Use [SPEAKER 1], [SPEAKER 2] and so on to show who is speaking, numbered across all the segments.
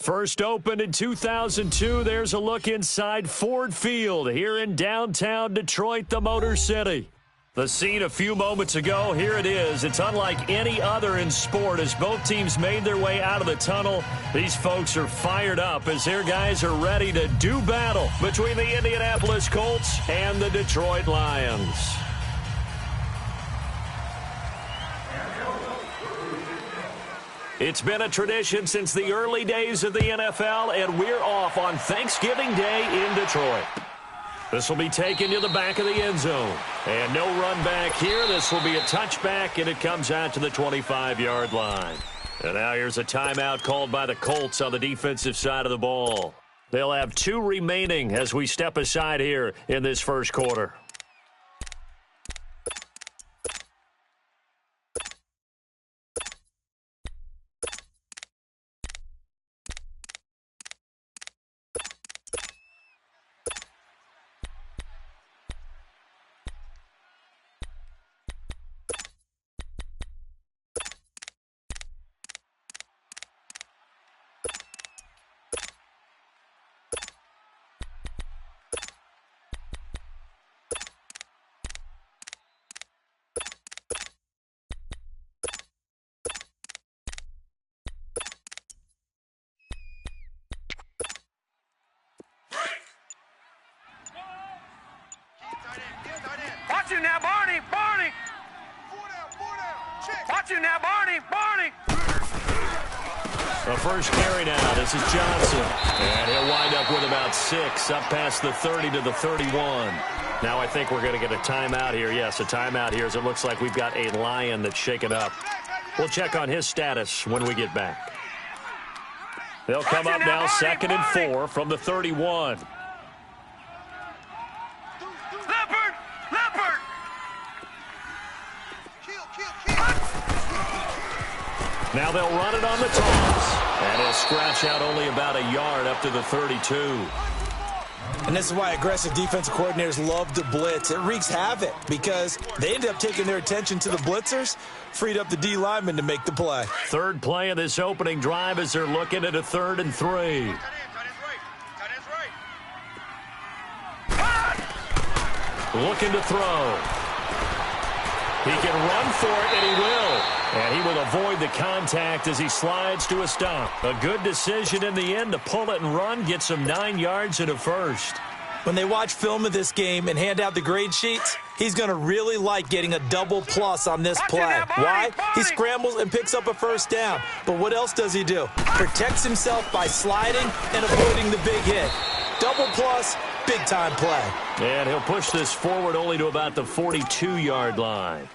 [SPEAKER 1] First opened in 2002, there's a look inside Ford Field here in downtown Detroit, the Motor City. The scene a few moments ago, here it is. It's unlike any other in sport as both teams made their way out of the tunnel. These folks are fired up as their guys are ready to do battle between the Indianapolis Colts and the Detroit Lions. It's been a tradition since the early days of the NFL, and we're off on Thanksgiving Day in Detroit. This will be taken to the back of the end zone. And no run back here. This will be a touchback, and it comes out to the 25-yard line. And now here's a timeout called by the Colts on the defensive side of the ball. They'll have 2 remaining as we step aside here in this first quarter.
[SPEAKER 2] Watch you now, Barney! Barney! 4 down. Check. Watch you now, Barney! Barney!
[SPEAKER 1] The first carry now. This is Johnson. And he'll wind up with about 6, up past the 30 to the 31. Now I think we're going to get a timeout here. Yes, a timeout here as it looks like we've got a Lion that's shaken up. We'll check on his status when we get back. They'll come up now, 2nd and 4 from the 31. Now they'll run it on the toss. And he'll scratch out only about a yard up to the 32.
[SPEAKER 3] And this is why aggressive defensive coordinators love to blitz. It wreaks havoc because they ended up taking their attention to the blitzers, freed up the D lineman to make the play.
[SPEAKER 1] Third play of this opening drive as they're looking at a 3rd and 3. Looking to throw. He can run for it, and he will. And he will avoid the contact as he slides to a stop. A good decision in the end to pull it and run, get some 9 yards and a first.
[SPEAKER 3] When they watch film of this game and hand out the grade sheets, he's going to really like getting a double plus on this play. Why? He scrambles and picks up a first down. But what else does he do? Protects himself by sliding and avoiding the big hit. Double plus, big-time play.
[SPEAKER 1] And he'll push this forward only to about the 42-yard line.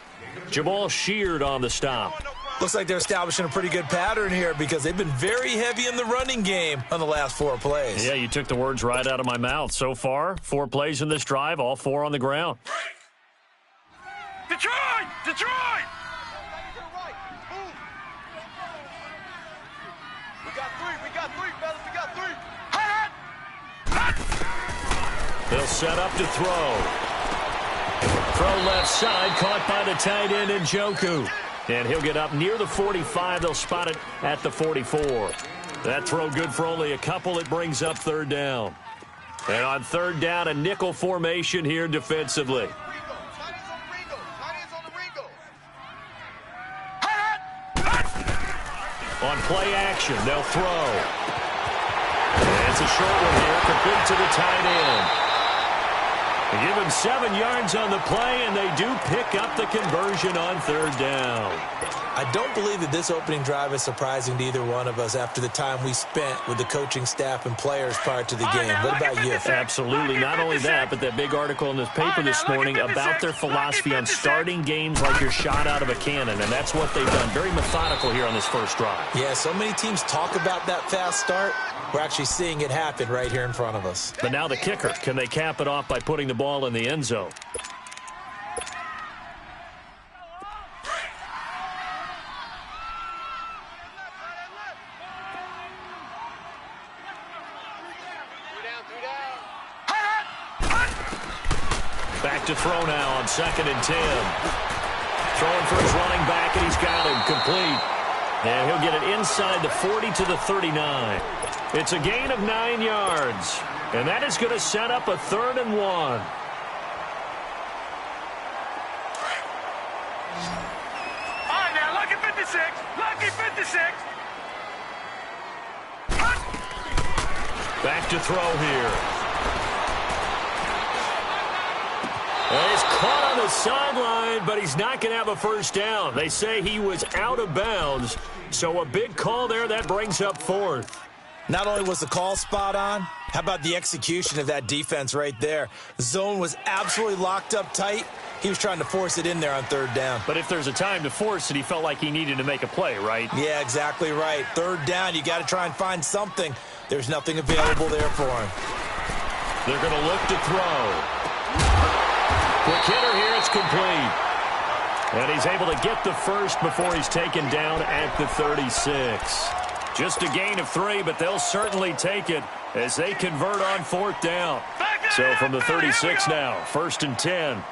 [SPEAKER 1] Jamal Sheard on the stop.
[SPEAKER 3] Looks like they're establishing a pretty good pattern here because they've been very heavy in the running game on the last 4 plays.
[SPEAKER 1] Yeah, you took the words right out of my mouth. So far, 4 plays in this drive, all 4 on the ground.
[SPEAKER 2] Detroit! Detroit! We got 3, fellas. We got 3.
[SPEAKER 1] They'll set up to throw. Throw left side, caught by the tight end Njoku. And he'll get up near the 45. They'll spot it at the 44. That throw good for only a couple. It brings up 3rd down. And on 3rd down, a nickel formation here defensively. On play action, they'll throw. And it's a short one here, complete to the tight end. They give him 7 yards on the play, and they do pick up the conversion on 3rd down.
[SPEAKER 3] I don't believe that this opening drive is surprising to either one of us after the time we spent with the coaching staff and players prior to the game. What about you?
[SPEAKER 1] Absolutely. Not only that, but that big article in this paper this morning about their philosophy on starting games like you're shot out of a cannon, and that's what they've done. Very methodical here on this first drive.
[SPEAKER 3] Yeah, so many teams talk about that fast start. We're actually seeing it happen right here in front of us.
[SPEAKER 1] But now the kicker. Can they cap it off by putting the ball in the end zone? Back to throw now on 2nd and 10. Throwing for his running back, and he's got him complete. And he'll get it inside the 40 to the 39. It's a gain of 9 yards. And that is going to set up a 3rd and 1. All
[SPEAKER 2] right, now, lucky 56. Lucky 56.
[SPEAKER 1] Back to throw here. And he's caught on the sideline, but he's not going to have a first down. They say he was out of bounds. So a big call there. That brings up 4th.
[SPEAKER 3] Not only was the call spot on, how about the execution of that defense right there? The zone was absolutely locked up tight. He was trying to force it in there on 3rd down.
[SPEAKER 1] But if there's a time to force it, he felt like he needed to make a play, right?
[SPEAKER 3] Yeah, exactly right. 3rd down, you got to try and find something. There's nothing available there for him.
[SPEAKER 1] They're going to look to throw. Quick hitter here, it's complete. And he's able to get the first before he's taken down at the 36. Just a gain of 3, but they'll certainly take it as they convert on 4th down. So from the 36 now, 1st and 10.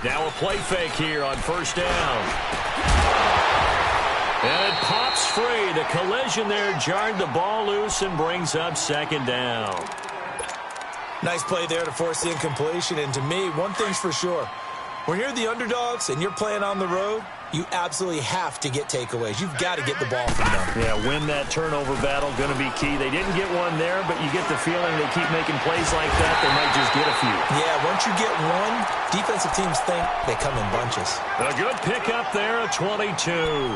[SPEAKER 1] Now a play fake here on 1st down. And it pops free. The collision there jarred the ball loose and brings up 2nd down.
[SPEAKER 3] Nice play there to force the incompletion. And to me, one thing's for sure. When you're the underdogs and you're playing on the road, you absolutely have to get takeaways. You've got to get the ball from them.
[SPEAKER 1] Yeah, win that turnover battle, going to be key. They didn't get one there, but you get the feeling they keep making plays like that, they might just get a few.
[SPEAKER 3] Yeah, once you get one, defensive teams think they come in bunches.
[SPEAKER 1] A good pickup there, a 22.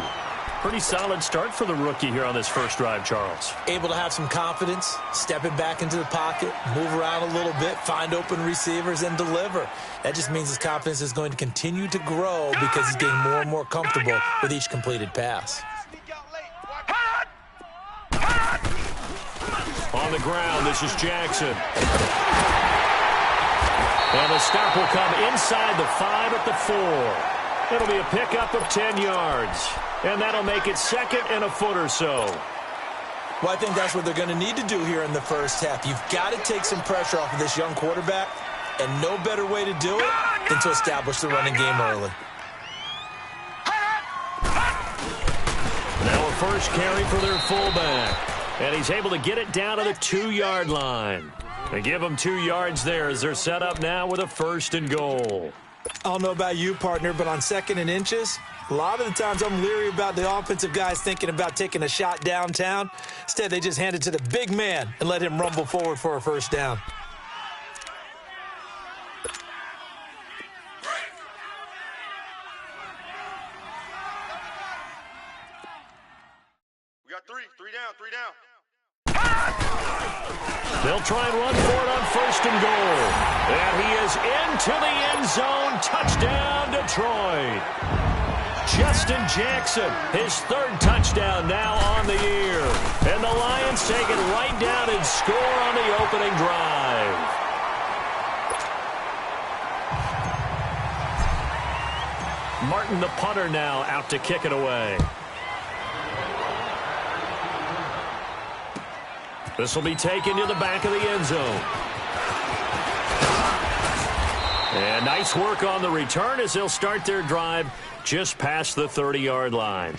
[SPEAKER 1] Pretty solid start for the rookie here on this first drive, Charles.
[SPEAKER 3] Able to have some confidence, stepping back into the pocket, move around a little bit, find open receivers, and deliver. That just means his confidence is going to continue to grow because he's getting more and more comfortable with each completed pass.
[SPEAKER 1] On the ground, this is Jackson. And the stop will come inside the 5 at the 4. It'll be a pickup of 10 yards. And that'll make it 2nd and a foot or so.
[SPEAKER 3] Well, I think that's what they're going to need to do here in the first half. You've got to take some pressure off of this young quarterback, and no better way to do it than to establish the running game early.
[SPEAKER 1] Now a first carry for their fullback. And he's able to get it down to the 2-yard line. They give him 2 yards there as they're set up now with a 1st and goal.
[SPEAKER 3] I don't know about you, partner, but on 2nd and inches, a lot of the times I'm leery about the offensive guys thinking about taking a shot downtown. Instead, they just hand it to the big man and let him rumble forward for a 1st down.
[SPEAKER 2] We got 3 down, 3 down.
[SPEAKER 1] They'll try and run for it on 1st and goal. And he is into the end zone. Touchdown, Detroit. Justin Jackson, his 3rd touchdown now on the year. And the Lions take it right down and score on the opening drive. Martin, the punter, now out to kick it away. This will be taken to the back of the end zone. And nice work on the return as they'll start their drive just past the 30-yard line.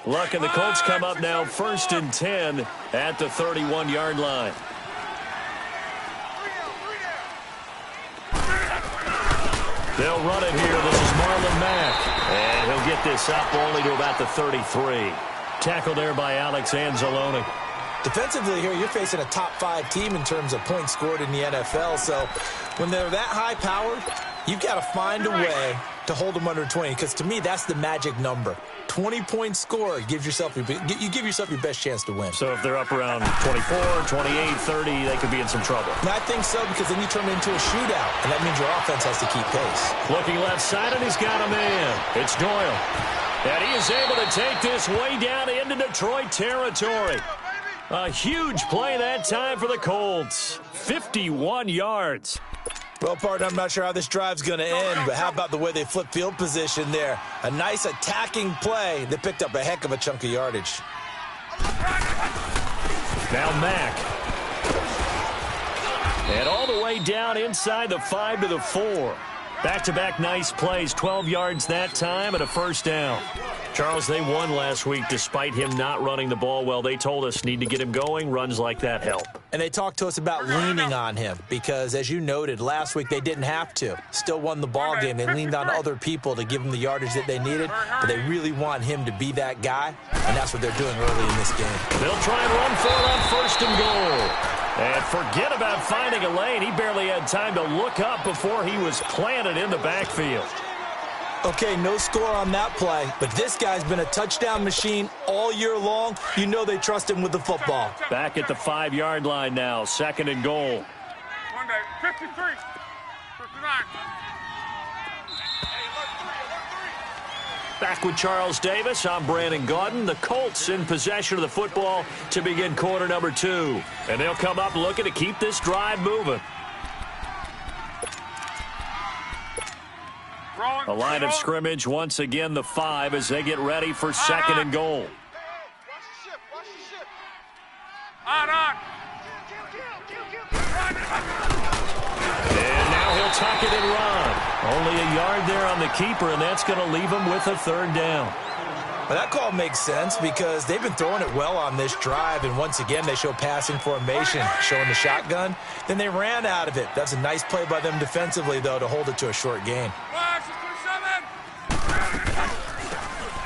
[SPEAKER 1] Luck and the Colts come up now 1st and 10 at the 31-yard line. They'll run it here. This is Marlon Mack. And he'll get this up only to about the 33. Tackled there by Alex Anzalone.
[SPEAKER 3] Defensively here, you're facing a top 5 team in terms of points scored in the NFL. So when they're that high-powered, you've got to find a way to hold them under 20. Because to me, that's the magic number. 20 points scored, you give yourself your best chance to win.
[SPEAKER 1] So if they're up around 24, 28, 30, they could be in some trouble.
[SPEAKER 3] And I think so, because then you turn it into a shootout, and that means your offense has to keep pace.
[SPEAKER 1] Looking left side, and he's got a man. It's Doyle. And he is able to take this way down into Detroit territory. A huge play that time for the Colts. 51 yards.
[SPEAKER 3] Well, partner, I'm not sure how this drive's going to end, but how about the way they flip field position there? A nice attacking play that picked up a heck of a chunk of yardage.
[SPEAKER 1] Now Mack. And all the way down inside the 5 to the 4. Back-to-back nice plays, 12 yards that time and a first down. Charles, they won last week despite him not running the ball well. They told us need to get him going. Runs like that help.
[SPEAKER 3] And they talked to us about leaning on him because, as you noted, last week they didn't have to. Still won the ball game. They leaned on other people to give them the yardage that they needed, but they really want him to be that guy, and that's what they're doing early in this game.
[SPEAKER 1] They'll try and run for it on first and goal. And forget about finding a lane. He barely had time to look up before he was planted in the backfield.
[SPEAKER 3] Okay, no score on that play, but this guy's been a touchdown machine all year long. You know they trust him with the football.
[SPEAKER 1] Back at the 5-yard line now, second and goal.
[SPEAKER 2] 53, 59.
[SPEAKER 1] Back with Charles Davis, I'm Brandon Gaudin. The Colts in possession of the football to begin quarter number 2. And they'll come up looking to keep this drive moving. A line of scrimmage, once again the 5 as they get ready for second and goal. And now he'll tuck it and run. Only a yard there on the keeper, and that's going to leave him with a third down.
[SPEAKER 3] Well, that call makes sense because they've been throwing it well on this drive, and once again they show passing formation, showing the shotgun. Then they ran out of it. That's a nice play by them defensively, though, to hold it to a short gain.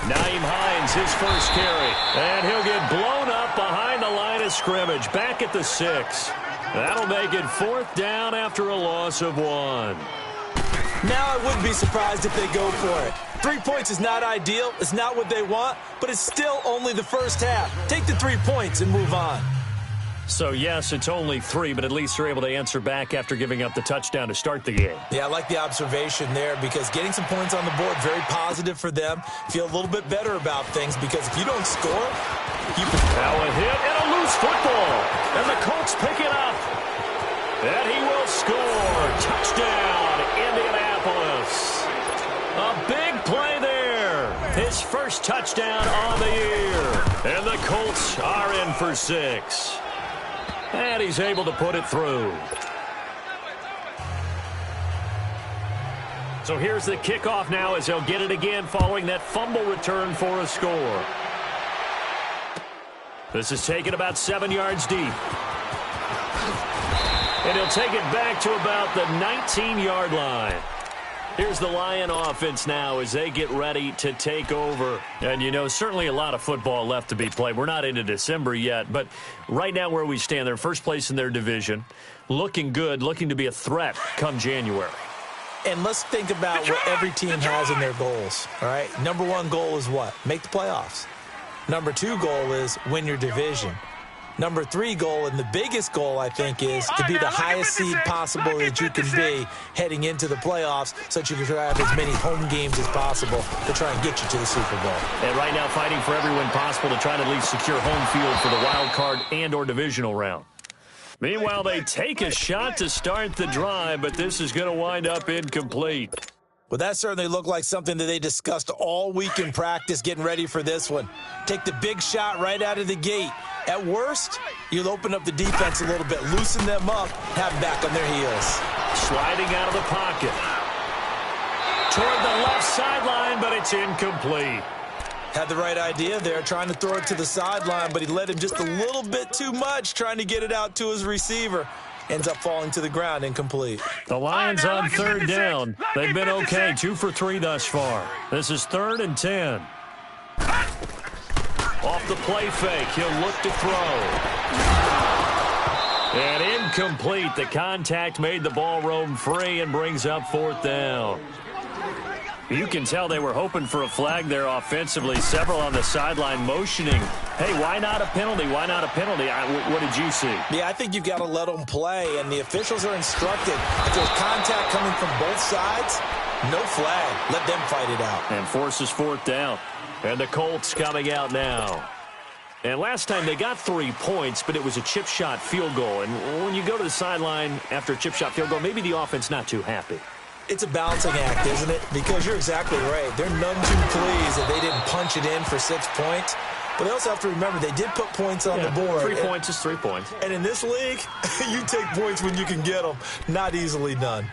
[SPEAKER 1] Nyheim Hines, his first carry, and he'll get blown up behind the line of scrimmage, back at the 6. That'll make it fourth down after a loss of 1.
[SPEAKER 3] Now I wouldn't be surprised if they go for it. 3 points is not ideal. It's not what they want, but it's still only the first half. Take the 3 points and move on.
[SPEAKER 1] So, yes, it's only 3, but at least they're able to answer back after giving up the touchdown to start the game.
[SPEAKER 3] Yeah, I like the observation there because getting some points on the board, very positive for them. Feel a little bit better about things because if you don't score, you can...
[SPEAKER 1] Now a hit and a loose football. And the Colts pick it up. And he will score. Touchdown, Indianapolis. A big play there. His first touchdown on the year. And the Colts are in for 6. And he's able to put it through. So here's the kickoff now as they'll get it again following that fumble return for a score. This is taken about 7 yards deep. And he'll take it back to about the 19-yard line. Here's the Lion offense now as they get ready to take over. And, you know, certainly a lot of football left to be played. We're not into December yet, but right now where we stand, they're first place in their division, looking good, looking to be a threat come January.
[SPEAKER 3] And let's think about what every team has in their goals, all right? Number 1 goal is what? Make the playoffs. Number 2 goal is win your division. Number 3 goal, and the biggest goal, I think, is to be the highest seed possible that you can be heading into the playoffs so that you can have as many home games as possible to try and get you to the Super Bowl.
[SPEAKER 1] And right now fighting for every win possible to try to at least secure home field for the wild card and or divisional round. Meanwhile, they take a shot to start the drive, but this is going to wind up incomplete.
[SPEAKER 3] Well, that certainly looked like something that they discussed all week in practice getting ready for this one. Take the big shot right out of the gate. At worst, you'll open up the defense a little bit, loosen them up, have them back on their heels.
[SPEAKER 1] Sliding out of the pocket. Toward the left sideline, but it's incomplete.
[SPEAKER 3] Had the right idea there, trying to throw it to the sideline, but he let him just a little bit too much, trying to get it out to his receiver. Ends up falling to the ground, incomplete.
[SPEAKER 1] The Lions on third down. They've been okay, 2 for 3 thus far. This is 3rd and 10. Off the play fake, he'll look to throw. And incomplete. The contact made the ball roam free and brings up 4th down. You can tell they were hoping for a flag there offensively. Several on the sideline motioning. Hey, why not a penalty? Why not a penalty? What did you see?
[SPEAKER 3] Yeah, I think you've got to let them play, and the officials are instructed. If there's contact coming from both sides, no flag. Let them fight it out.
[SPEAKER 1] And forces 4th down. And the Colts coming out now. And last time they got 3 points, but it was a chip shot field goal. And when you go to the sideline after a chip shot field goal, maybe the offense not too happy.
[SPEAKER 3] It's a balancing act, isn't it? Because you're exactly right. They're none too pleased that they didn't punch it in for 6 points. But they also have to remember they did put points on the board.
[SPEAKER 1] 3 points is 3 points.
[SPEAKER 3] And in this league, you take points when you can get them. Not easily done.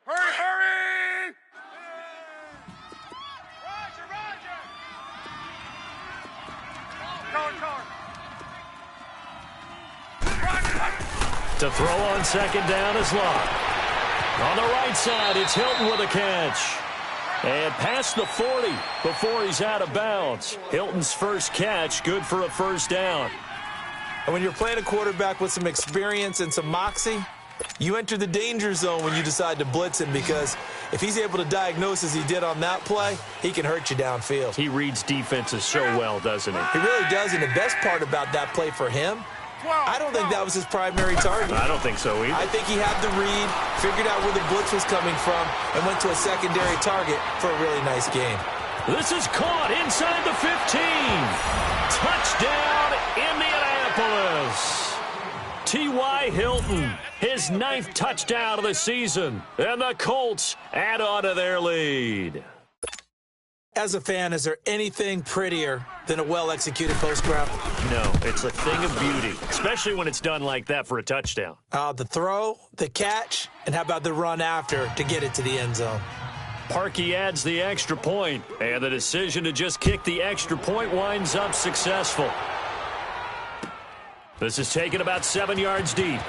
[SPEAKER 2] Hurry, hurry! Roger!
[SPEAKER 1] To throw on second down is Locke. On the right side, it's Hilton with a catch. And past the 40 before he's out of bounds. Hilton's first catch, good for a first down.
[SPEAKER 3] And when you're playing a quarterback with some experience and some moxie, you enter the danger zone when you decide to blitz him, because if he's able to diagnose as he did on that play, he can hurt you downfield.
[SPEAKER 1] He reads defenses so well, doesn't he?
[SPEAKER 3] He really does, and the best part about that play for him, I don't think that was his primary target.
[SPEAKER 1] I don't think so either.
[SPEAKER 3] I think he had the read, figured out where the blitz was coming from, and went to a secondary target for a really nice game.
[SPEAKER 1] This is caught inside the 15. Touchdown, Indianapolis. T.Y. Hilton, his 9th touchdown of the season, and the Colts add on to their lead.
[SPEAKER 3] As a fan, is there anything prettier than a well-executed post route?
[SPEAKER 1] No, it's a thing of beauty, especially when it's done like that for a touchdown.
[SPEAKER 3] The throw, the catch, and how about the run after to get it to the end zone?
[SPEAKER 1] Parkey adds the extra point, and the decision to just kick the extra point winds up successful. This is taken about 7 yards deep.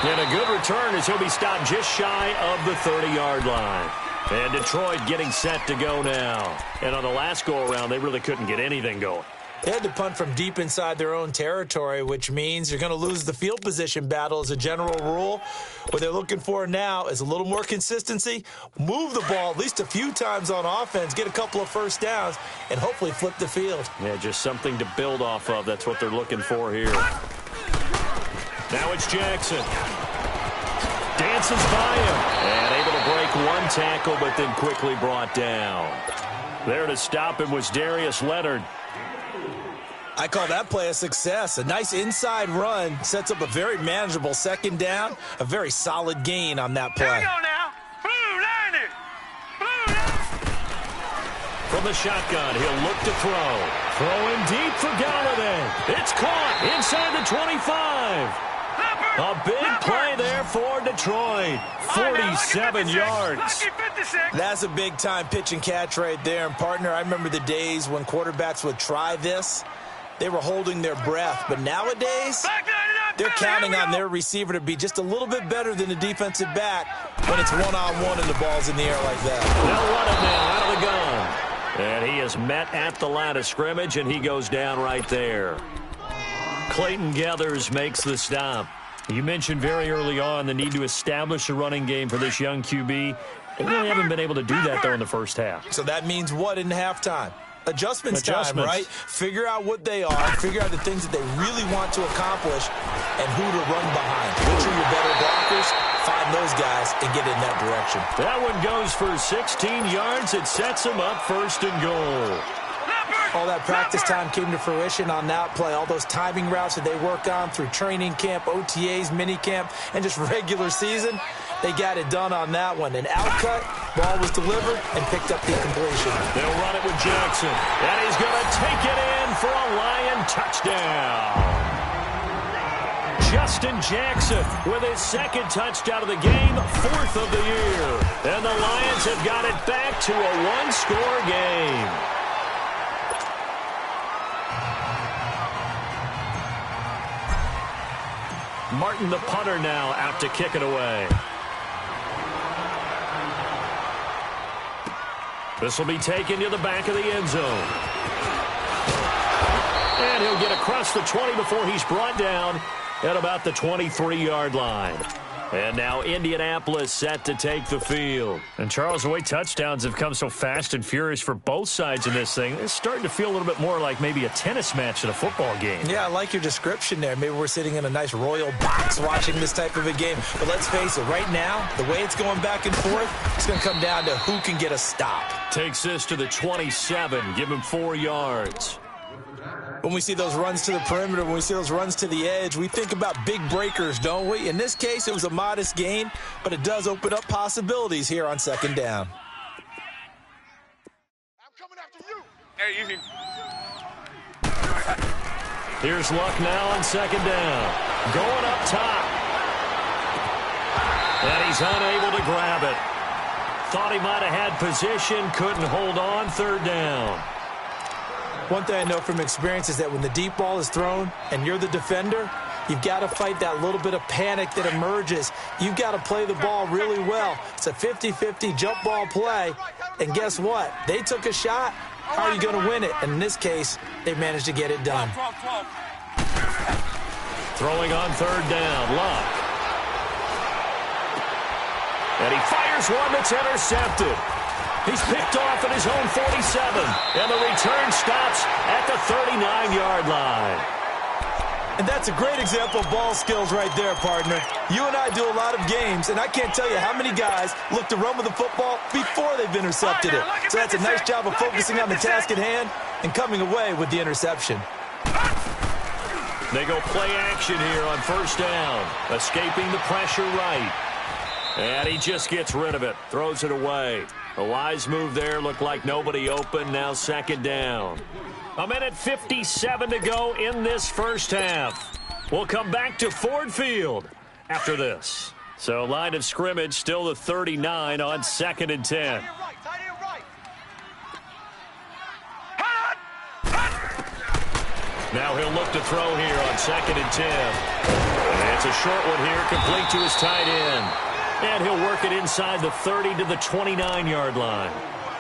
[SPEAKER 1] And a good return as he'll be stopped just shy of the 30-yard line. And Detroit getting set to go now. And on the last go-around, they really couldn't get anything going.
[SPEAKER 3] They had to punt from deep inside their own territory, which means you're going to lose the field position battle as a general rule. What they're looking for now is a little more consistency, move the ball at least a few times on offense, get a couple of first downs, and hopefully flip the field.
[SPEAKER 1] Yeah, just something to build off of. That's what they're looking for here. Now it's Jackson. Dances by him. And able to break one tackle, but then quickly brought down. There to stop him was Darius Leonard.
[SPEAKER 3] I call that play a success. A nice inside run sets up a very manageable second down. A very solid gain on that play.
[SPEAKER 2] Here we go now. Blue Niners. Blue Niners.
[SPEAKER 1] From the shotgun, he'll look to throw. Throwing deep for Galladay. It's caught inside the 25. A big play there for Detroit. 47 yards.
[SPEAKER 3] That's a big-time pitch and catch right there. And, partner, I remember the days when quarterbacks would try this. They were holding their breath. But nowadays, they're counting on their receiver to be just a little bit better than the defensive back when it's one-on-one and the ball's in the air like that.
[SPEAKER 1] They'll run it now out of the gun. And he is met at the line of scrimmage, and he goes down right there. Clayton Gathers makes the stop. You mentioned very early on the need to establish a running game for this young QB. They really haven't been able to do that, though, in the first half.
[SPEAKER 3] So that means what in halftime? Adjustments time, right? Figure out what they are, figure out the things that they really want to accomplish, and who to run behind. Which are your better blockers? Find those guys and get in that direction.
[SPEAKER 1] That one goes for 16 yards. It sets them up first and goal.
[SPEAKER 3] All that practice time came to fruition on that play. All those timing routes that they work on through training camp, OTAs, minicamp, and just regular season, they got it done on that one. An outcut, ball was delivered, and picked up the completion.
[SPEAKER 1] They'll run it with Jackson, and he's going to take it in for a Lion touchdown. Justin Jackson with his second touchdown of the game, 4th of the year. And the Lions have got it back to a one-score game. Martin, the punter, now out to kick it away. This will be taken to the back of the end zone. And he'll get across the 20 before he's brought down at about the 23-yard line. And now Indianapolis set to take the field. And, Charles, the way touchdowns have come so fast and furious for both sides in this thing, it's starting to feel a little bit more like maybe a tennis match than a football game.
[SPEAKER 3] Yeah, I like your description there. Maybe we're sitting in a nice royal box watching this type of a game. But let's face it, right now, the way it's going back and forth, it's going to come down to who can get a stop.
[SPEAKER 1] Takes this to the 27, give him 4 yards.
[SPEAKER 3] When we see those runs to the perimeter, when we see those runs to the edge, we think about big breakers, don't we? In this case, it was a modest gain, but it does open up possibilities here on second down.
[SPEAKER 2] I'm coming after you. Hey, easy.
[SPEAKER 1] Here's Luck now on second down. Going up top. And he's unable to grab it. Thought he might have had position, couldn't hold on, third down.
[SPEAKER 3] One thing I know from experience is that when the deep ball is thrown and you're the defender, you've got to fight that little bit of panic that emerges. You've got to play the ball really well. It's a 50-50 jump ball play. And guess what? They took a shot. How are you going to win it? And in this case, they managed to get it done.
[SPEAKER 1] Throwing on third down, Luck. And he fires one that's intercepted. He's picked off at his own 47. And the return stops at the 39-yard line.
[SPEAKER 3] And that's a great example of ball skills right there, partner. You and I do a lot of games, and I can't tell you how many guys look to run with the football before they've intercepted it. So that's a nice job of focusing on the task at hand and coming away with the interception.
[SPEAKER 1] They go play action here on first down. Escaping the pressure right. And he just gets rid of it. Throws it away. A wise move there. Looked like nobody open. Now second down. 1:57 to go in this first half. We'll come back to Ford Field after this. So line of scrimmage still the 39 on 2nd and 10. Now he'll look to throw here on 2nd and 10. And it's a short one here, complete to his tight end. And he'll work it inside the 30 to the 29-yard line.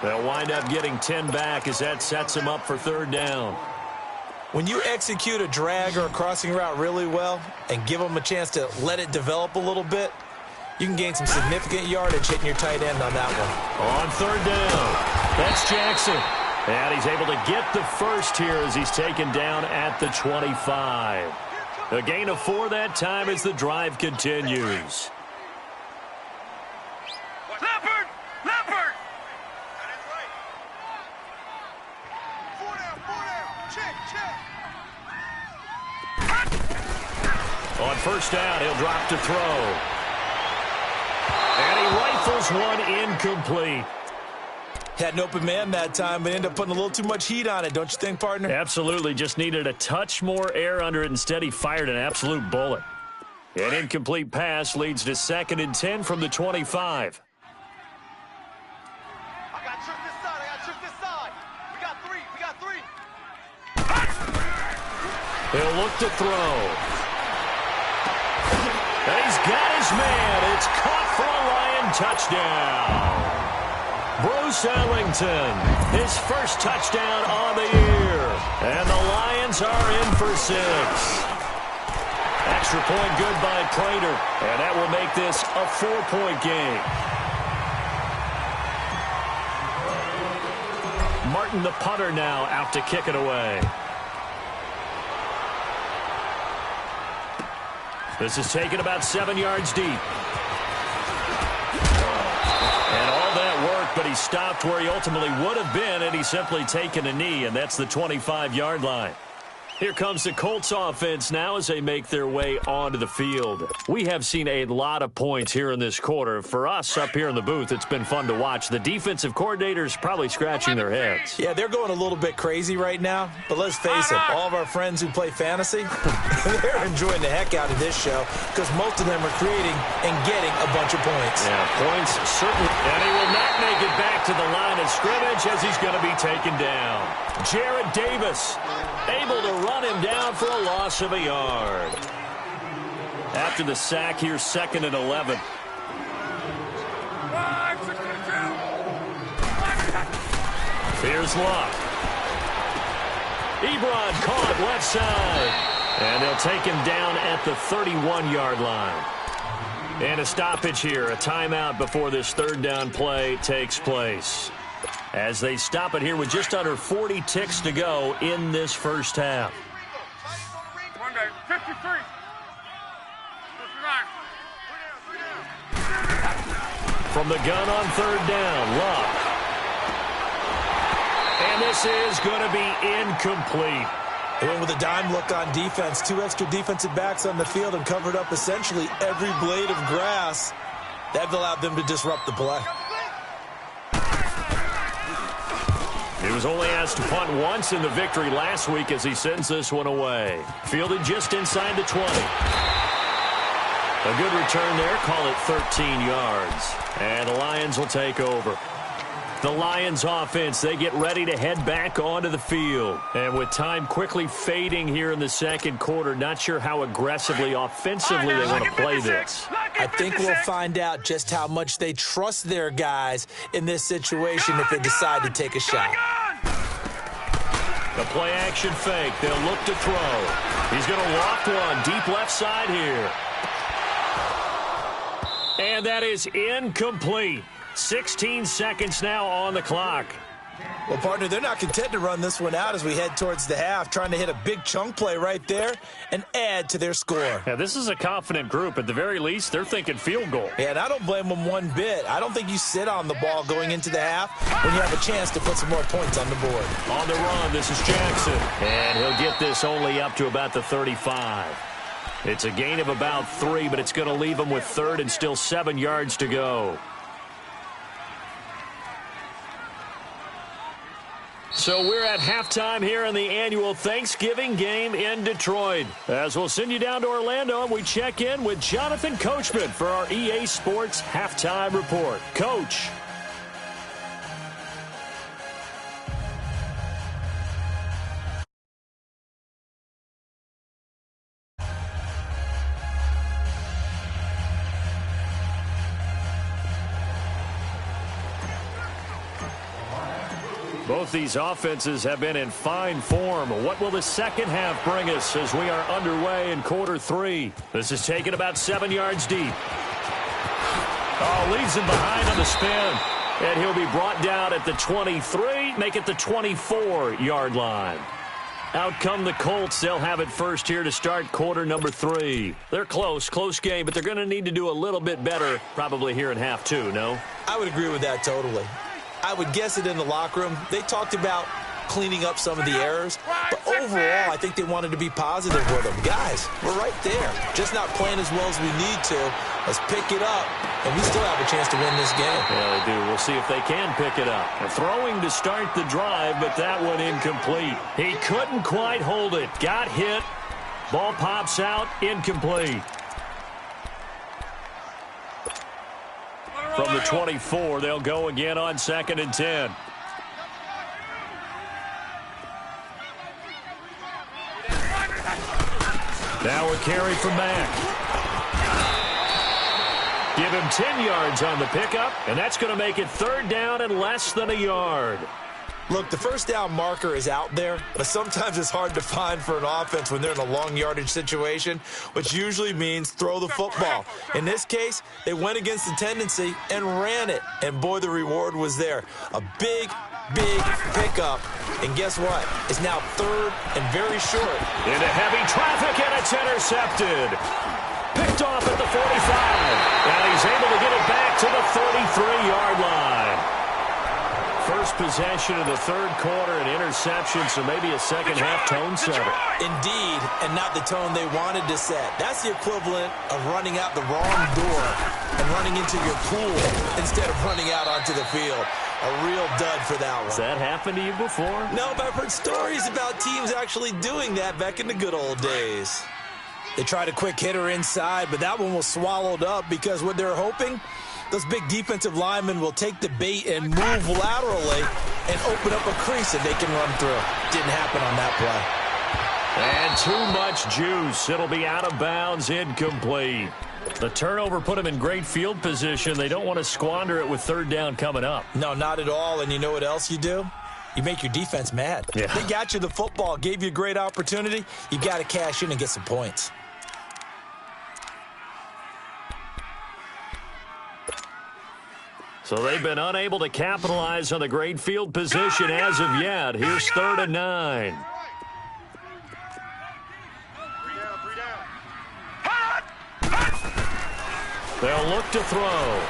[SPEAKER 1] They'll wind up getting 10 back as that sets him up for third down.
[SPEAKER 3] When you execute a drag or a crossing route really well and give them a chance to let it develop a little bit, you can gain some significant yardage hitting your tight end on that one.
[SPEAKER 1] On third down, that's Jackson. And he's able to get the first here as he's taken down at the 25. A gain of 4 that time as the drive continues.
[SPEAKER 2] Leopard! Leopard! Check.
[SPEAKER 1] On first down, he'll drop to throw. And he rifles one incomplete.
[SPEAKER 3] Had an open man that time, but ended up putting a little too much heat on it, don't you think, partner?
[SPEAKER 1] Absolutely. Just needed a touch more air under it. Instead, he fired an absolute bullet. An incomplete pass leads to 2nd and 10 from the 25.
[SPEAKER 2] I got trick this side. We got three.
[SPEAKER 1] He'll look to throw. And he's got his man. It's caught for a Lion touchdown. Bruce Ellington, his first touchdown on the year. And the Lions are in for 6. Extra point good by Prater. And that will make this a 4-point game. Martin, the punter, now out to kick it away. This is taken about 7 yards deep. And all that work, but he stopped where he ultimately would have been, and he's simply taken a knee, and that's the 25-yard line. Here comes the Colts offense now as they make their way onto the field. We have seen a lot of points here in this quarter. For us up here in the booth, it's been fun to watch. The defensive coordinators probably scratching their heads.
[SPEAKER 3] Yeah, they're going a little bit crazy right now, but let's face it, all of our friends who play fantasy, they're enjoying the heck out of this show because most of them are creating and getting a bunch of points.
[SPEAKER 1] Yeah, points certainly. And he will not make it back to the line of scrimmage as he's going to be taken down. Jared Davis able to run him down for a loss of a yard. After the sack, here's 2nd and 11. Here's Luck. Ebron caught left side. And they'll take him down at the 31-yard line. And a stoppage here, a timeout before this third down play takes place. As they stop it here with just under 40 ticks to go in this first half.
[SPEAKER 2] 53. 59.
[SPEAKER 1] From the gun on third down, Luck. And this is going to be incomplete.
[SPEAKER 3] They went with a dime look on defense. 2 extra defensive backs on the field and covered up essentially every blade of grass. That allowed them to disrupt the play.
[SPEAKER 1] He was only asked to punt once in the victory last week as he sends this one away. Fielded just inside the 20. A good return there. Call it 13 yards. And the Lions will take over. The Lions offense, they get ready to head back onto the field. And with time quickly fading here in the second quarter, not sure how aggressively, offensively they want to play this.
[SPEAKER 3] I think we'll find out just how much they trust their guys in this situation if they decide to take a shot.
[SPEAKER 1] The play action fake. They'll look to throw. He's going to walk one deep left side here. And that is incomplete. 16 seconds now on the clock.
[SPEAKER 3] Well, partner, they're not content to run this one out as we head towards the half, trying to hit a big chunk play right there and add to their score.
[SPEAKER 1] Yeah, this is a confident group. At the very least, they're thinking field goal.
[SPEAKER 3] Yeah, and I don't blame them one bit. I don't think you sit on the ball going into the half when you have a chance to put some more points on the board.
[SPEAKER 1] On the run, this is Jackson. And he'll get this only up to about the 35. It's a gain of about 3, but it's going to leave him with third and still 7 yards to go. So we're at halftime here in the annual Thanksgiving game in Detroit. As we'll send you down to Orlando, and we check in with Jonathan Coachman for our EA Sports Halftime Report. Coach. Both these offenses have been in fine form. What will the second half bring us as we are underway in quarter 3? This is taken about 7 yards deep. Oh, leaves him behind on the spin. And he'll be brought down at the 23, make it the 24-yard line. Out come the Colts. They'll have it first here to start quarter number 3. They're close game, but they're going to need to do a little bit better probably here in half 2, no?
[SPEAKER 3] I would agree with that totally. I would guess it in the locker room. They talked about cleaning up some of the errors, but overall, I think they wanted to be positive with them. Guys, we're right there. Just not playing as well as we need to. Let's pick it up, and we still have a chance to win this game.
[SPEAKER 1] Yeah, they do. We'll see if they can pick it up. They're throwing to start the drive, but that one incomplete. He couldn't quite hold it. Got hit. Ball pops out. Incomplete. From the 24, they'll go again on 2nd and 10. Now a carry from Mack. Give him 10 yards on the pickup, and that's going to make it 3rd down and less than a yard.
[SPEAKER 3] Look, the first down marker is out there, but sometimes it's hard to find for an offense when they're in a long yardage situation, which usually means throw the football. In this case, they went against the tendency and ran it, and boy, the reward was there. A big pickup, and guess what? It's now 3rd and very short.
[SPEAKER 1] Into heavy traffic, and it's intercepted. Picked off at the 45, and he's able to get it back to the 33-yard line. First possession of the 3rd quarter, an interception, so maybe a second-half tone setter.
[SPEAKER 3] Indeed, and not the tone they wanted to set. That's the equivalent of running out the wrong door and running into your pool instead of running out onto the field. A real dud for that one.
[SPEAKER 1] Has that happened to you before?
[SPEAKER 3] No, but I've heard stories about teams actually doing that back in the good old days. They tried a quick hitter inside, but that one was swallowed up because what they're hoping, those big defensive linemen will take the bait and move laterally and open up a crease that they can run through. Didn't happen on that play.
[SPEAKER 1] And too much juice. It'll be out of bounds, incomplete. The turnover put them in great field position. They don't want to squander it with 3rd down coming up.
[SPEAKER 3] No, not at all. And you know what else you do? You make your defense mad.
[SPEAKER 1] Yeah.
[SPEAKER 3] They got you the football, gave you a great opportunity. You got to cash in and get some points.
[SPEAKER 1] So they've been unable to capitalize on the great field position as of yet. Here's 3rd and 9. They'll look to throw.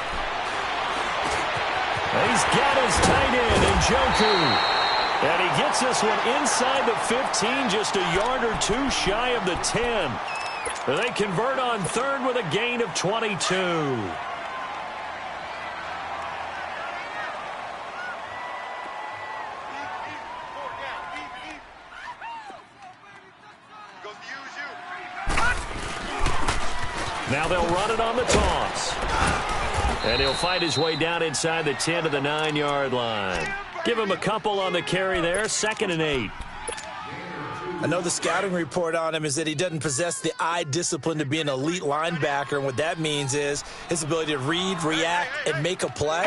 [SPEAKER 1] He's got his tight end, Njoku. And he gets this one inside the 15, just a yard or two shy of the 10. They convert on third with a gain of 22. Now they'll run it on the toss. And he'll fight his way down inside the 10 to the 9-yard line. Give him a couple on the carry there, 2nd and 8.
[SPEAKER 3] I know the scouting report on him is that he doesn't possess the eye discipline to be an elite linebacker, and what that means is his ability to read, react, and make a play.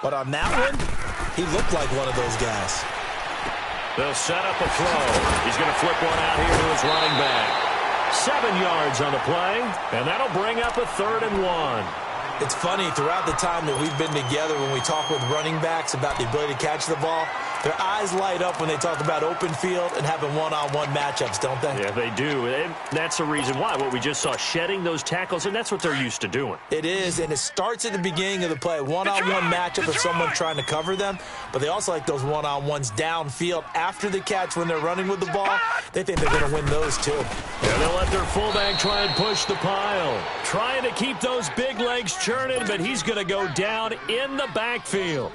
[SPEAKER 3] But on that one, he looked like one of those guys.
[SPEAKER 1] They'll set up a throw. He's going to flip one out here to his running back. 7 yards on the play, and that'll bring up a 3rd and 1.
[SPEAKER 3] It's funny, throughout the time that we've been together, when we talk with running backs about the ability to catch the ball, their eyes light up when they talk about open field and having one-on-one matchups, don't they?
[SPEAKER 1] Yeah, they do. And that's the reason why. What we just saw, shedding those tackles, and that's what they're used to doing.
[SPEAKER 3] It is, and it starts at the beginning of the play. One-on-one matchup with someone trying to cover them, but they also like those one-on-ones downfield after the catch when they're running with the ball. They think they're going to win those, too.
[SPEAKER 1] And they'll let their fullback try and push the pile. Trying to keep those big legs churning, but he's going to go down in the backfield.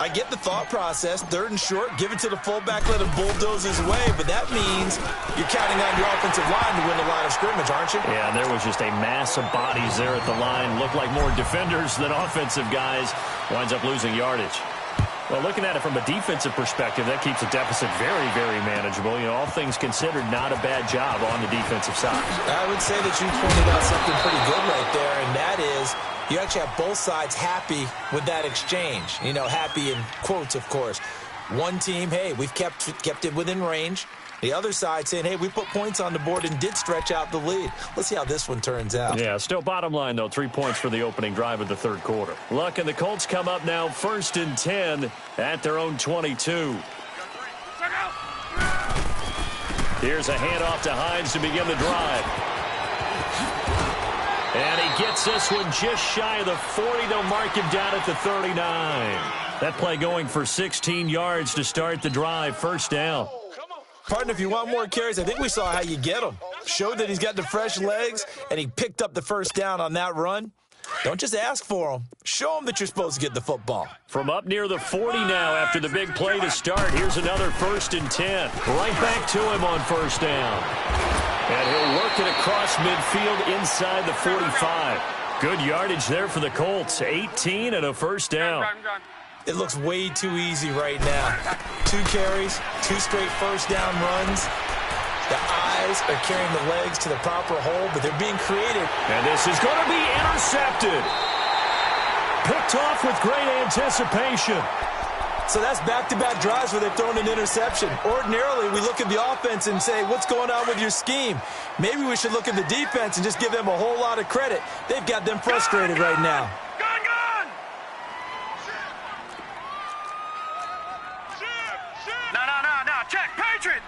[SPEAKER 3] I get the thought process, 3rd and short, give it to the fullback, let him bulldoze his way, but that means you're counting on your offensive line to win the line of scrimmage, aren't you?
[SPEAKER 1] Yeah, and there was just a mass of bodies there at the line. Looked like more defenders than offensive guys. Winds up losing yardage. Well, looking at it from a defensive perspective, that keeps the deficit very, very manageable. You know, all things considered, not a bad job on the defensive side. I
[SPEAKER 3] would say that you pointed out something pretty good right there, and that is you actually have both sides happy with that exchange. You know, happy in quotes, of course. One team, hey, we've kept it within range. The other side saying, hey, we put points on the board and did stretch out the lead. Let's see how this one turns out.
[SPEAKER 1] Yeah, still bottom line, though, 3 points for the opening drive of the 3rd quarter. Luck and the Colts come up now 1st and 10 at their own 22. Here's a handoff to Hines to begin the drive. And he gets this one just shy of the 40. They'll mark him down at the 39. That play going for 16 yards to start the drive. 1st down.
[SPEAKER 3] Partner, if you want more carries, I think we saw how you get them. Showed that he's got the fresh legs, and he picked up the 1st down on that run. Don't just ask for them. Show them that you're supposed to get the football.
[SPEAKER 1] From up near the 40 now after the big play to start. Here's another 1st and 10. Right back to him on 1st down. And he'll work it across midfield inside the 45. Good yardage there for the Colts. 18 and a 1st down.
[SPEAKER 3] It looks way too easy right now. 2 carries, 2 straight 1st down runs. The eyes are carrying the legs to the proper hole, but they're being creative.
[SPEAKER 1] And this is going to be intercepted. Picked off with great anticipation.
[SPEAKER 3] So that's back-to-back drives where they've thrown an interception. Ordinarily, we look at the offense and say, what's going on with your scheme? Maybe we should look at the defense and just give them a whole lot of credit. They've got them frustrated right now.
[SPEAKER 2] Check. Patriot.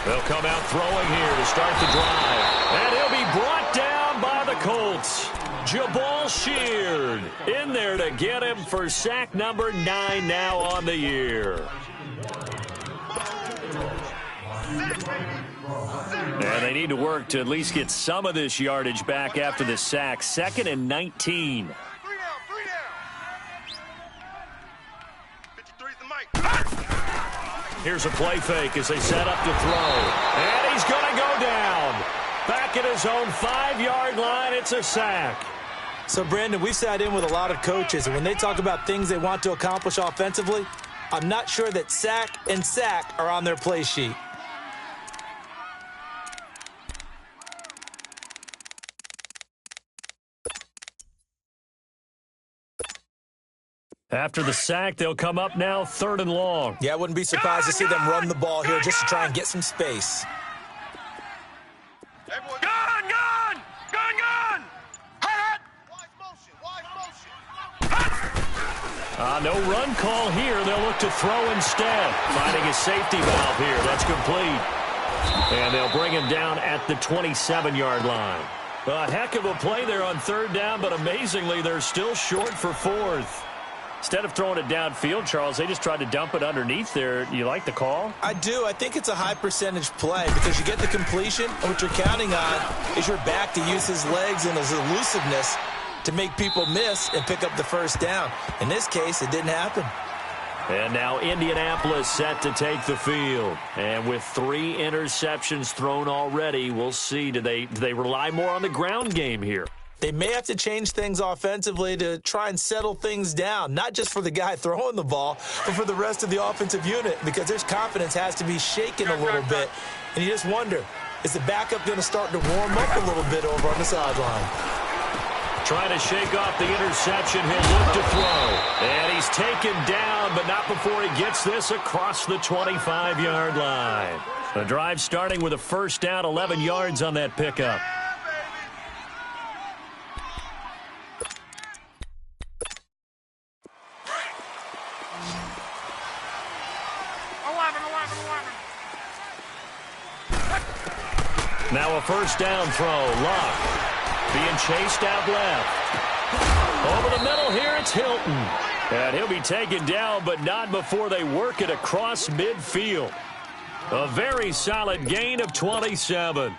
[SPEAKER 1] They'll come out throwing here to start the drive. And he'll be brought down by the Colts. Jabal Sheard in there to get him for sack number 9 now on the year. And they need to work to at least get some of this yardage back after the sack. 2nd and 19. Here's a play fake as they set up to throw. And he's going to go down. Back at his own 5-yard line, it's a sack.
[SPEAKER 3] So, Brandon, we've sat in with a lot of coaches, and when they talk about things they want to accomplish offensively, I'm not sure that sack and sack are on their play sheet.
[SPEAKER 1] After the sack, they'll come up now 3rd and long.
[SPEAKER 3] Yeah, I wouldn't be surprised to see them run the ball here just to try and get some space.
[SPEAKER 2] Gun!
[SPEAKER 1] No run call here. They'll look to throw instead. Finding a safety valve here. That's complete. And they'll bring him down at the 27-yard line. A heck of a play there on 3rd down, but amazingly, they're still short for 4th. Instead of throwing it downfield, Charles, they just tried to dump it underneath there. You like the call?
[SPEAKER 3] I do. I think it's a high-percentage play because you get the completion, and what you're counting on is your back to use his legs and his elusiveness to make people miss and pick up the first down. In this case, it didn't happen.
[SPEAKER 1] And now Indianapolis set to take the field. And with 3 interceptions thrown already, we'll see. Do they rely more on the ground game here?
[SPEAKER 3] They may have to change things offensively to try and settle things down, not just for the guy throwing the ball, but for the rest of the offensive unit, because their confidence has to be shaken a little bit. And you just wonder, is the backup going to start to warm up a little bit over on the sideline?
[SPEAKER 1] Trying to shake off the interception. He'll look to throw. And he's taken down, but not before he gets this across the 25-yard line. The drive starting with a first down, 11 yards on that pickup.
[SPEAKER 2] 11.
[SPEAKER 1] Now a first down throw. Luck being chased out left. Over the middle here, it's Hilton. And he'll be taken down, but not before they work it across midfield. A very solid gain of 27.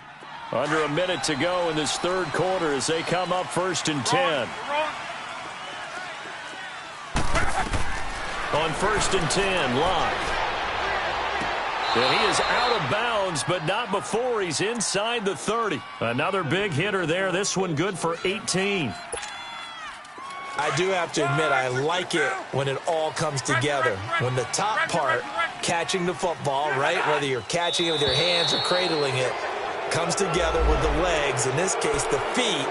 [SPEAKER 1] Under a minute to go in this third quarter as they come up first and 10. On first and 10, Luck. And he is out of bounds, but not before he's inside the 30. Another big hitter there. This one good for 18.
[SPEAKER 3] I do have to admit, I like it when it all comes together. When the top part, catching the football, right, whether you're catching it with your hands or cradling it, comes together with the legs, in this case the feet,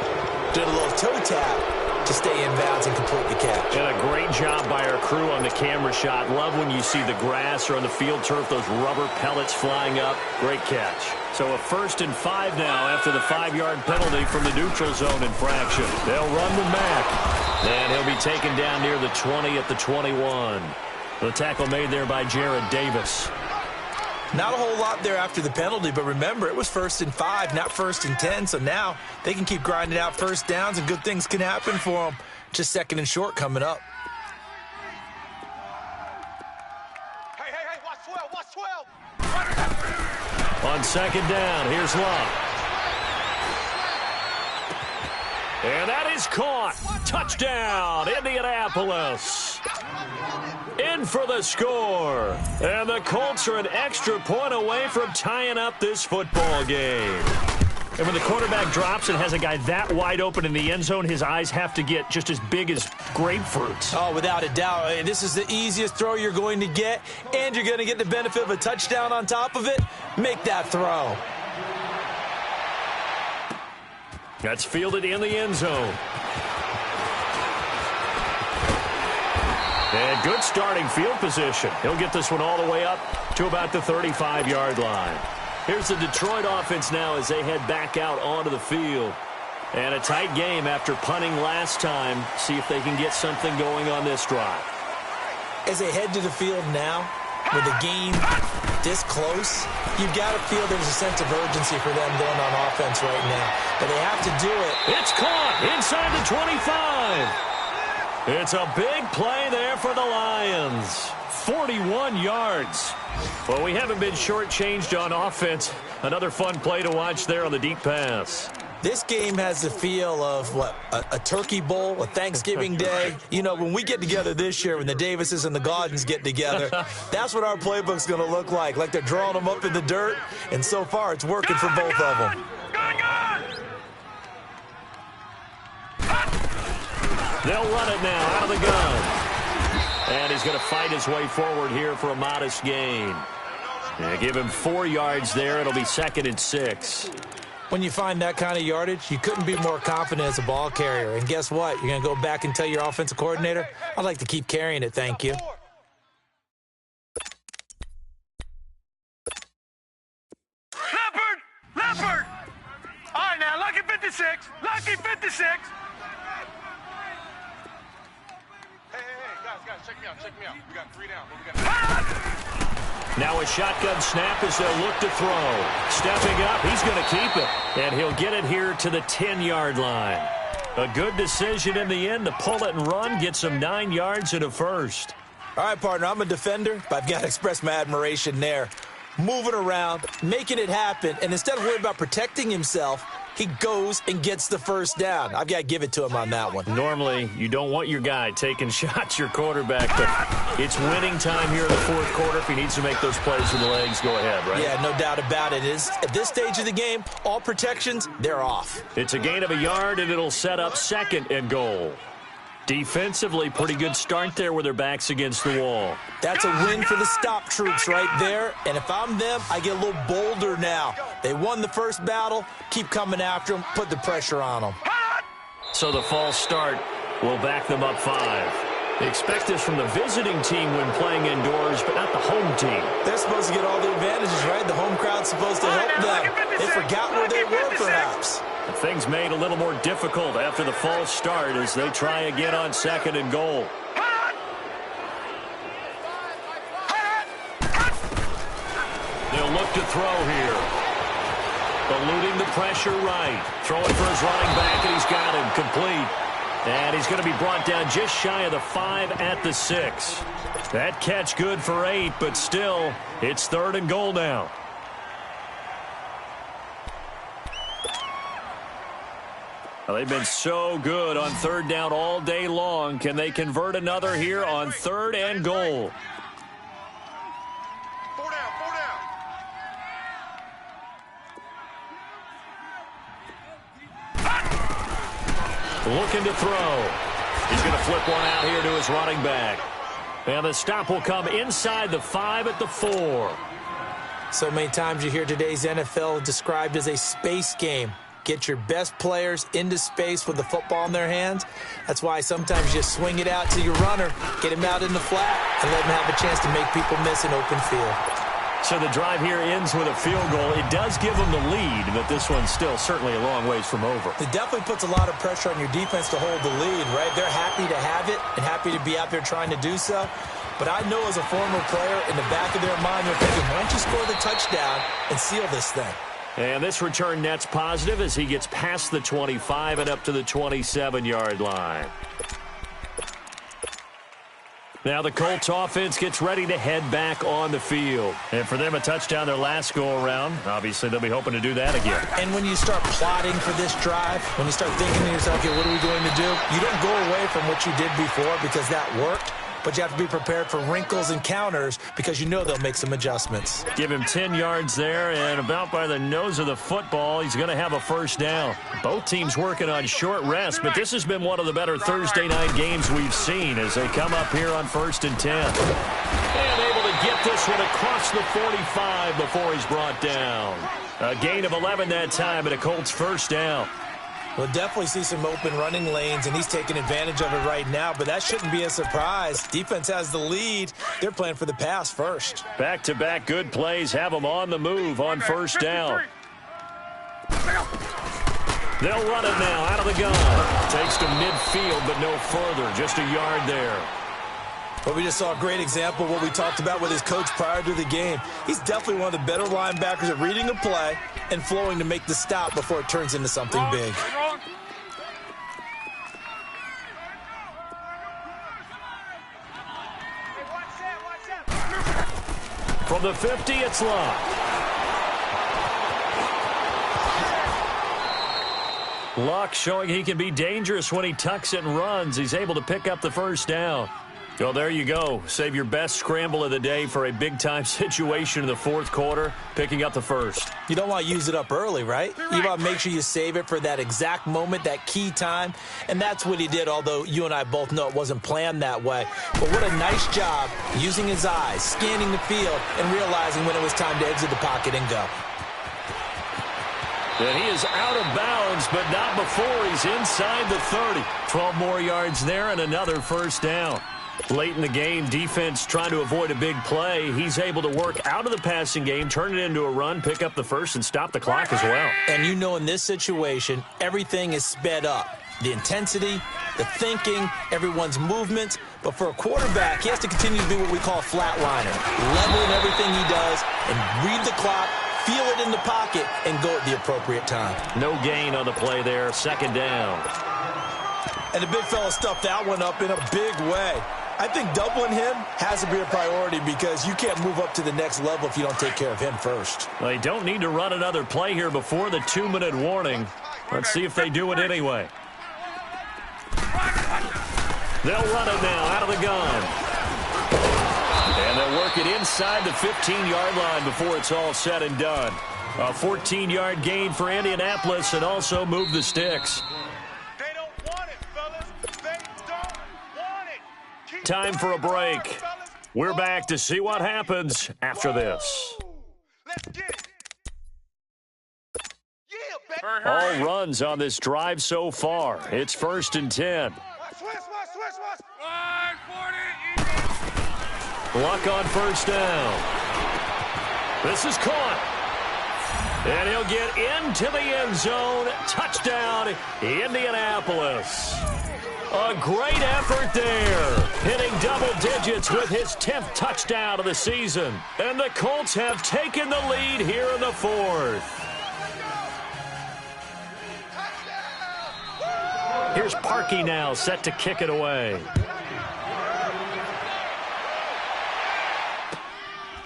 [SPEAKER 3] did a little toe tap to stay in bounds and complete the catch.
[SPEAKER 1] And a great job by our crew on the camera shot. Love when you see the grass or on the field turf, those rubber pellets flying up. Great catch. So a first and 5 now after the 5-yard penalty from the neutral zone infraction. They'll run with Mack. And he'll be taken down near the 20 at the 21. The tackle made there by Jared Davis.
[SPEAKER 3] Not a whole lot there after the penalty, but remember, it was first and 5, not first and 10, so now they can keep grinding out first downs and good things can happen for them. Just second and short coming up.
[SPEAKER 2] Hey, watch 12, watch 12.
[SPEAKER 1] On second down, here's Luck. And that is caught. Touchdown, Indianapolis. In for the score. And the Colts are an extra point away from tying up this football game. And when the quarterback drops and has a guy that wide open in the end zone, his eyes have to get just as big as grapefruits.
[SPEAKER 3] Oh, without a doubt. This is the easiest throw you're going to get, and you're going to get the benefit of a touchdown on top of it. Make that throw.
[SPEAKER 1] That's fielded in the end zone. And good starting field position. He'll get this one all the way up to about the 35-yard line. Here's the Detroit offense now as they head back out onto the field. And a tight game after punting last time. See if they can get something going on this drive.
[SPEAKER 3] As they head to the field now, with the game this close, you've got to feel there's a sense of urgency for them going on offense right now. But they have to do it.
[SPEAKER 1] It's caught inside the 25. It's a big play there for the Lions. 41 yards. Well, we haven't been shortchanged on offense. Another fun play to watch there on the deep pass.
[SPEAKER 3] This game has the feel of, what, a turkey bowl, a Thanksgiving day. You know, when we get together this year, when the Davises and the Gaudens get together, that's what our playbook's going to look like they're drawing them up in the dirt, and so far it's working for both of them.
[SPEAKER 1] They'll run it now out of the gun. And he's going to fight his way forward here for a modest gain. Yeah, give him 4 yards there. It'll be 2nd and 6.
[SPEAKER 3] When you find that kind of yardage, you couldn't be more confident as a ball carrier. And guess what? You're going to go back and tell your offensive coordinator, I'd like to keep carrying it, thank you.
[SPEAKER 2] Leopard! All right, now, lucky 56. Lucky 56. Hey, guys, check me out. We got 3 down, but we got...
[SPEAKER 1] Now a shotgun snap as they'll look to throw. Stepping up, he's going to keep it. And he'll get it here to the 10-yard line. A good decision in the end to pull it and run, get some 9 yards and a first.
[SPEAKER 3] All right, partner, I'm a defender, but I've got to express my admiration there. Moving around, making it happen, and instead of worrying about protecting himself, he goes and gets the first down. I've got to give it to him on that one.
[SPEAKER 1] Normally, you don't want your guy taking shots, your quarterback, but it's winning time here in the fourth quarter. If he needs to make those plays with the legs, go ahead, right?
[SPEAKER 3] Yeah, no doubt about it. At this stage of the game, all protections, they're off.
[SPEAKER 1] It's a gain of a yard, and it'll set up 2nd and goal. Defensively, pretty good start there with their backs against the wall.
[SPEAKER 3] That's a win for the stop troops right there. And if I'm them, I get a little bolder now. They won the first battle. Keep coming after them. Put the pressure on them.
[SPEAKER 1] So the false start will back them up 5. They expect this from the visiting team when playing indoors, but not the home team.
[SPEAKER 3] They're supposed to get all the advantages, right? The home crowd's supposed to help them. They forgot where they were, perhaps.
[SPEAKER 1] Things made a little more difficult after the false start as they try again on 2nd and goal. They'll look to throw here. Eluding the pressure right. Throwing for his running back, and he's got him complete. And he's going to be brought down just shy of the 5 at the 6. That catch good for 8, but still, it's 3rd and goal now. Well, they've been so good on 3rd down all day long. Can they convert another here on 3rd and goal?
[SPEAKER 2] 4 down, 4 down.
[SPEAKER 1] Looking to throw. He's going to flip one out here to his running back. And the stop will come inside the 5 at the 4.
[SPEAKER 3] So many times you hear today's NFL described as a space game. Get your best players into space with the football in their hands. That's why sometimes you just swing it out to your runner, get him out in the flat, and let him have a chance to make people miss an open field.
[SPEAKER 1] So the drive here ends with a field goal. It does give them the lead, but this one's still certainly a long ways from over.
[SPEAKER 3] It definitely puts a lot of pressure on your defense to hold the lead, right? They're happy to have it and happy to be out there trying to do so. But I know as a former player, in the back of their mind, they're thinking, why don't you score the touchdown and seal this thing?
[SPEAKER 1] And this return net's positive as he gets past the 25 and up to the 27-yard line. Now the Colts offense gets ready to head back on the field. And for them, a touchdown their last go-around. Obviously, they'll be hoping to do that again.
[SPEAKER 3] And when you start plotting for this drive, when you start thinking to yourself, okay, what are we going to do? You don't go away from what you did before because that worked. But you have to be prepared for wrinkles and counters because you know they'll make some adjustments.
[SPEAKER 1] Give him 10 yards there, and about by the nose of the football, he's going to have a first down. Both teams working on short rest, but this has been one of the better Thursday night games we've seen as they come up here on 1st and 10. And able to get this one across the 45 before he's brought down. A gain of 11 that time, and a Colts first down.
[SPEAKER 3] We'll definitely see some open running lanes, and he's taking advantage of it right now, but that shouldn't be a surprise. Defense has the lead. They're playing for the pass first.
[SPEAKER 1] Back-to-back good plays have them on the move on first down. They'll run it now out of the gun. Takes to midfield, but no further. Just a yard there.
[SPEAKER 3] But we just saw a great example of what we talked about with his coach prior to the game. He's definitely one of the better linebackers at reading a play and flowing to make the stop before it turns into something big.
[SPEAKER 1] From the 50, it's locked. Luck showing he can be dangerous when he tucks it and runs. He's able to pick up the first down. Well, there you go. Save your best scramble of the day for a big-time situation in the fourth quarter, picking up the first.
[SPEAKER 3] You don't want to use it up early, right? You want to make sure you save it for that exact moment, that key time, and that's what he did, although you and I both know it wasn't planned that way. But what a nice job using his eyes, scanning the field, and realizing when it was time to exit the pocket and go.
[SPEAKER 1] And he is out of bounds, but not before he's inside the 30. 12 more yards there and another first down. Late in the game, defense trying to avoid a big play. He's able to work out of the passing game, turn it into a run, pick up the first, and stop the clock as well.
[SPEAKER 3] And you know in this situation, everything is sped up. The intensity, the thinking, everyone's movements. But for a quarterback, he has to continue to be what we call a flatliner. Level in everything he does and read the clock, feel it in the pocket, and go at the appropriate time.
[SPEAKER 1] No gain on the play there. Second down.
[SPEAKER 3] And the big fella stuffed that one up in a big way. I think doubling him has to be a priority because you can't move up to the next level if you don't take care of him first.
[SPEAKER 1] They don't need to run another play here before the 2-minute warning. Let's see if they do it anyway. They'll run it now out of the gun. And they'll work it inside the 15-yard line before it's all said and done. A 14-yard gain for Indianapolis and also move the sticks.
[SPEAKER 2] They don't want it, fellas. They don't want it. Keep
[SPEAKER 1] Time for a break.
[SPEAKER 2] fellas.
[SPEAKER 1] We're back to see what happens after this.
[SPEAKER 2] Let's get it. Yeah, baby.
[SPEAKER 1] All runs on this drive so far. It's 1st and 10.
[SPEAKER 2] Switch.
[SPEAKER 1] 140. Luck on 1st down. This is caught. And he'll get into the end zone. Touchdown, Indianapolis. A great effort there. Hitting double digits with his 10th touchdown of the season. And the Colts have taken the lead here in the 4th. Here's Parkey now, set to kick it away.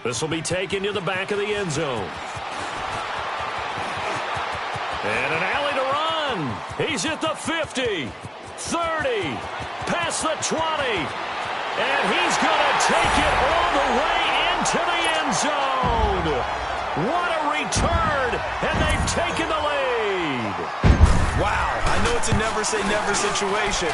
[SPEAKER 1] This will be taken to the back of the end zone. And an alley to run. He's at the 50, 30, past the 20. And he's going to take it all the way into the end zone. What a return, and they've taken the lead.
[SPEAKER 3] Wow, I know it's a never-say-never situation,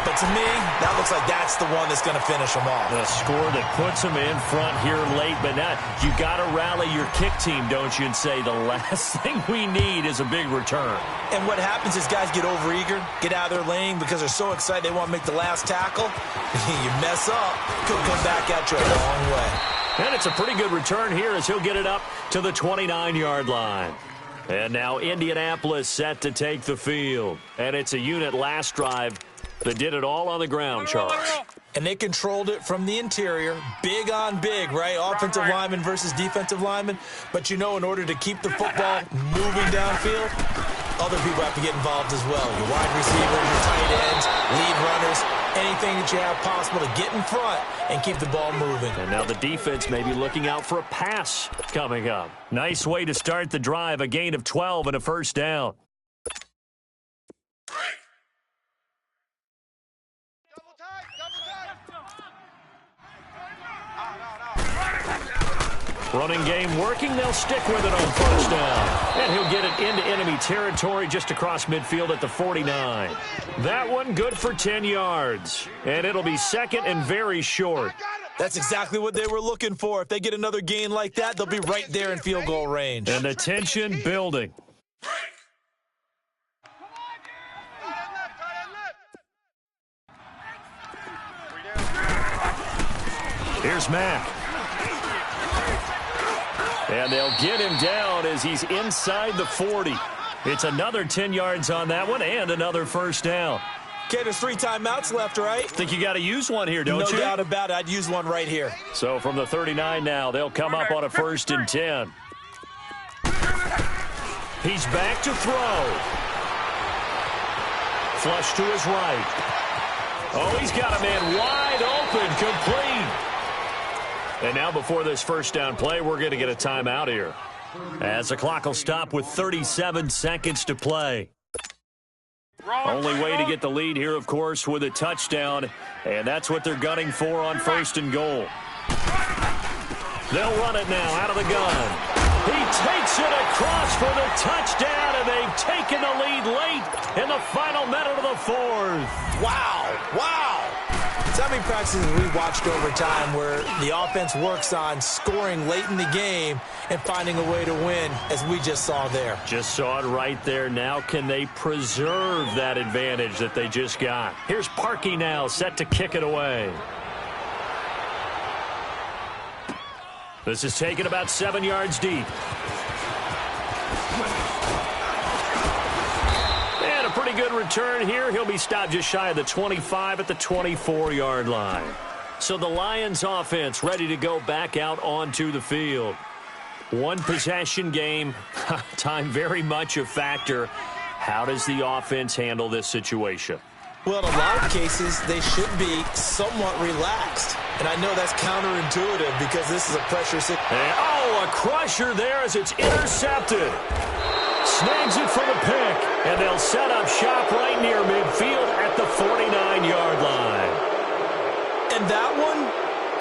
[SPEAKER 3] but to me, that looks like that's the one that's going to finish them off.
[SPEAKER 1] The score that puts them in front here late, but now you got to rally your kick team, don't you, and say the last thing we need is a big return.
[SPEAKER 3] And what happens is guys get overeager, get out of their lane because they're so excited they want to make the last tackle. You mess up, could come back at you a long way.
[SPEAKER 1] And it's a pretty good return here as he'll get it up to the 29-yard line. And now Indianapolis set to take the field. And it's a unit last drive that did it all on the ground, Charles.
[SPEAKER 3] And they controlled it from the interior, big on big, right? Offensive lineman versus defensive lineman. But you know, in order to keep the football moving downfield, other people have to get involved as well. Your wide receivers, your tight ends, lead runners, anything that you have possible to get in front and keep the ball moving.
[SPEAKER 1] And now the defense may be looking out for a pass coming up. Nice way to start the drive, a gain of 12 and a 1st down. Running game working. They'll stick with it on 1st down. And he'll get it into enemy territory just across midfield at the 49. That one good for 10 yards. And it'll be 2nd and very short.
[SPEAKER 3] That's exactly what they were looking for. If they get another gain like that, they'll be right there in field goal range.
[SPEAKER 1] And the tension building. Here's Mack. And they'll get him down as he's inside the 40. It's another 10 yards on that one and another 1st down.
[SPEAKER 3] Okay, there's 3 timeouts left, right?
[SPEAKER 1] Think you got to use one here, don't you?
[SPEAKER 3] No doubt about it. I'd use one right here.
[SPEAKER 1] So from the 39 now, they'll come up on a 1st and 10. He's back to throw. Flush to his right. Oh, he's got a man wide open, complete. And now before this 1st down play, we're going to get a timeout here, as the clock will stop with 37 seconds to play. Only way to get the lead here, of course, with a touchdown, and that's what they're gunning for on 1st and goal. They'll run it now out of the gun. He takes it across for the touchdown, and they've taken the lead late in the final minute of the 4th.
[SPEAKER 3] Wow. So how many practices we watched over time where the offense works on scoring late in the game and finding a way to win, as we just saw there?
[SPEAKER 1] Just saw it right there. Now can they preserve that advantage that they just got? Here's Parkey now, set to kick it away. This is taken about 7 yards deep. And a pretty good return here. He'll be stopped just shy of the 25 at the 24-yard line. So the Lions offense ready to go back out onto the field. One possession game. Time very much a factor. How does the offense handle this situation?
[SPEAKER 3] Well, in a lot of cases, they should be somewhat relaxed. And I know that's counterintuitive because this is a pressure situation.
[SPEAKER 1] Oh, a crusher there as it's intercepted. Snags it for the pick, and they'll set up shop right near midfield at the 49-yard line.
[SPEAKER 3] And that one,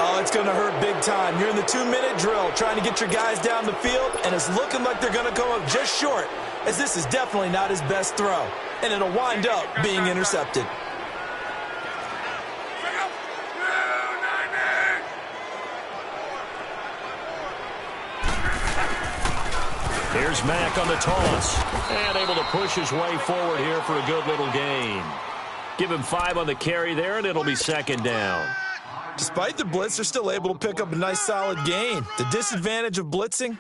[SPEAKER 3] oh, it's going to hurt big time. You're in the 2-minute drill trying to get your guys down the field, and it's looking like they're going to come up just short, as this is definitely not his best throw. And it'll wind up being intercepted.
[SPEAKER 1] Here's Mack on the toss, and able to push his way forward here for a good little gain. Give him 5 on the carry there, and it'll be second down.
[SPEAKER 3] Despite the blitz, they're still able to pick up a nice solid gain. The disadvantage of blitzing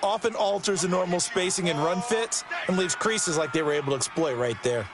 [SPEAKER 3] often alters the normal spacing and run fits and leaves creases like they were able to exploit right there.